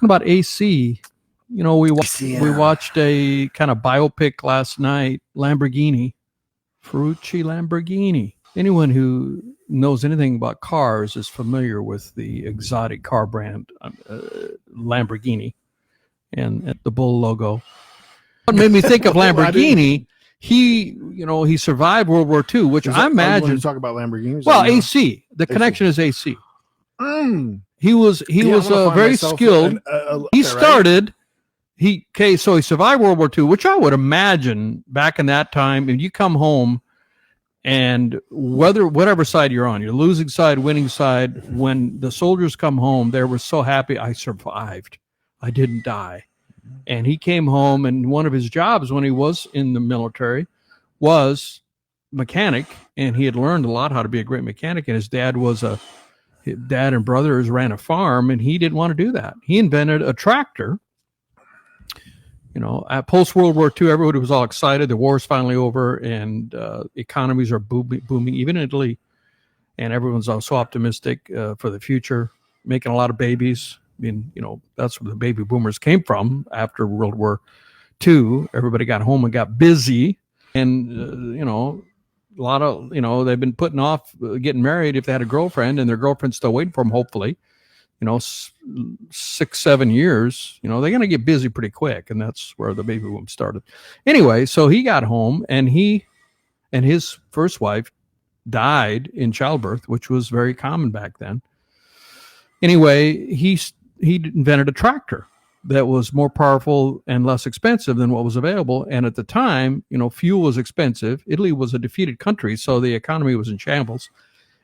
about AC, we Yeah. watched a kind of biopic last night, Lamborghini, Ferrucci Lamborghini. Anyone who knows anything about cars is familiar with the exotic car brand Lamborghini and the bull logo. What made me think of Lamborghini? He survived World War II, which I imagine. You talk about Lamborghinis. Well, AC. The connection is AC. He was very skilled. He started. So he survived World War II, which I would imagine back in that time, if you come home and whatever side you're on, your losing side, winning side, when the soldiers come home, they were so happy, I survived. I didn't die. And he came home, and one of his jobs when he was in the military was mechanic, and he had learned a lot how to be a great mechanic. And his dad and brothers ran a farm, and he didn't want to do that. He invented a tractor. At post-World War II, everybody was all excited. The war's finally over, and economies are booming, even in Italy. And everyone's so optimistic for the future, making a lot of babies. I mean, that's where the baby boomers came from after World War II. Everybody got home and got busy. And, a lot of, they've been putting off getting married if they had a girlfriend, and their girlfriend's still waiting for them, hopefully. 6-7 years, they're going to get busy pretty quick. And that's where the baby boom started. Anyway, so he got home, and he and his first wife died in childbirth, which was very common back then. Anyway, he invented a tractor that was more powerful and less expensive than what was available. And at the time, fuel was expensive. Italy was a defeated country, so the economy was in shambles.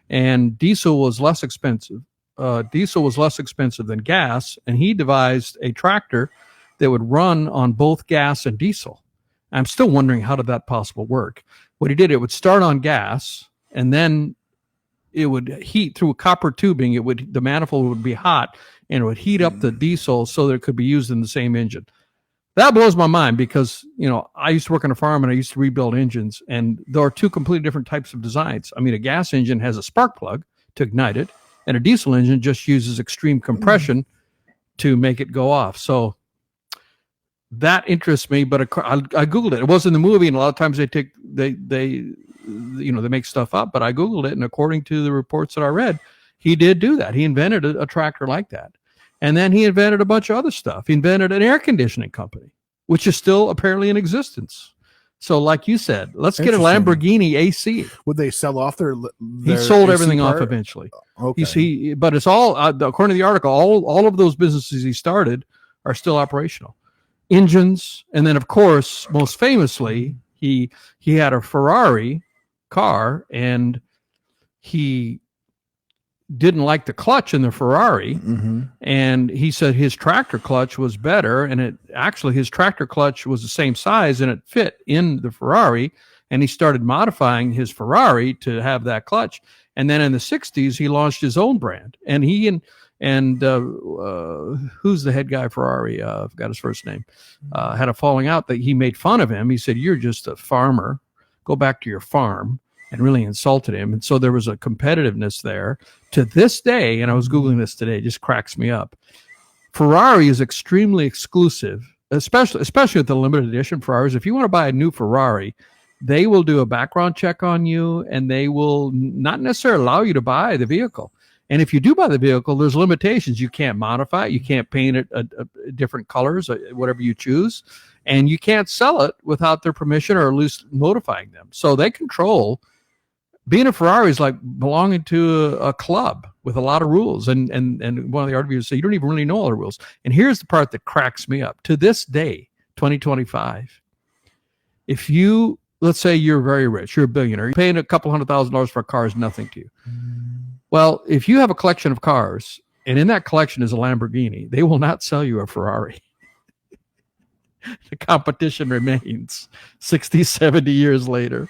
And diesel was less expensive. Than gas, and he devised a tractor that would run on both gas and diesel. I'm still wondering, how did that possible work? What he did, it would start on gas, and then it would heat through copper tubing. The manifold would be hot, and it would heat up the diesel so that it could be used in the same engine. That blows my mind because, I used to work on a farm and I used to rebuild engines, and there are two completely different types of designs. I mean, a gas engine has a spark plug to ignite it, and a diesel engine just uses extreme compression to make it go off. So that interests me, but I Googled it. It wasn't in the movie, and a lot of times they make stuff up, but I Googled it, and according to the reports that I read, he did do that. He invented a tractor like that. And then he invented a bunch of other stuff. He invented an air conditioning company, which is still apparently in existence. So like you said, let's get a Lamborghini AC. Would they sell off their he sold AC everything off eventually. Okay. But it's all, according to the article, all of those businesses he started are still operational. Engines. And then, of course, most famously, he had a Ferrari car, and he didn't like the clutch in the Ferrari. And he said his tractor clutch was better, and his tractor clutch was the same size and it fit in the Ferrari, and he started modifying his Ferrari to have that clutch. And then in the 60s he launched his own brand, and who's the head guy Ferrari, I forgot his first name, had a falling out that he made fun of him. He said, "You're just a farmer, go back to your farm," and really insulted him. And so there was a competitiveness there. To this day, and I was Googling this today, it just cracks me up. Ferrari is extremely exclusive, especially with the limited edition Ferraris. If you want to buy a new Ferrari, they will do a background check on you, and they will not necessarily allow you to buy the vehicle. And if you do buy the vehicle, there's limitations. You can't modify it. You can't paint it different colors, whatever you choose. And you can't sell it without their permission, or at least notifying them. So they control. Being a Ferrari is like belonging to a club with a lot of rules. And one of the interviewers said, you don't even really know all the rules. And here's the part that cracks me up. To this day, 2025, if you, let's say you're very rich, you're a billionaire, you're paying a couple $100,000 for a car is nothing to you. Well, if you have a collection of cars, and in that collection is a Lamborghini, they will not sell you a Ferrari. The competition remains 60, 70 years later.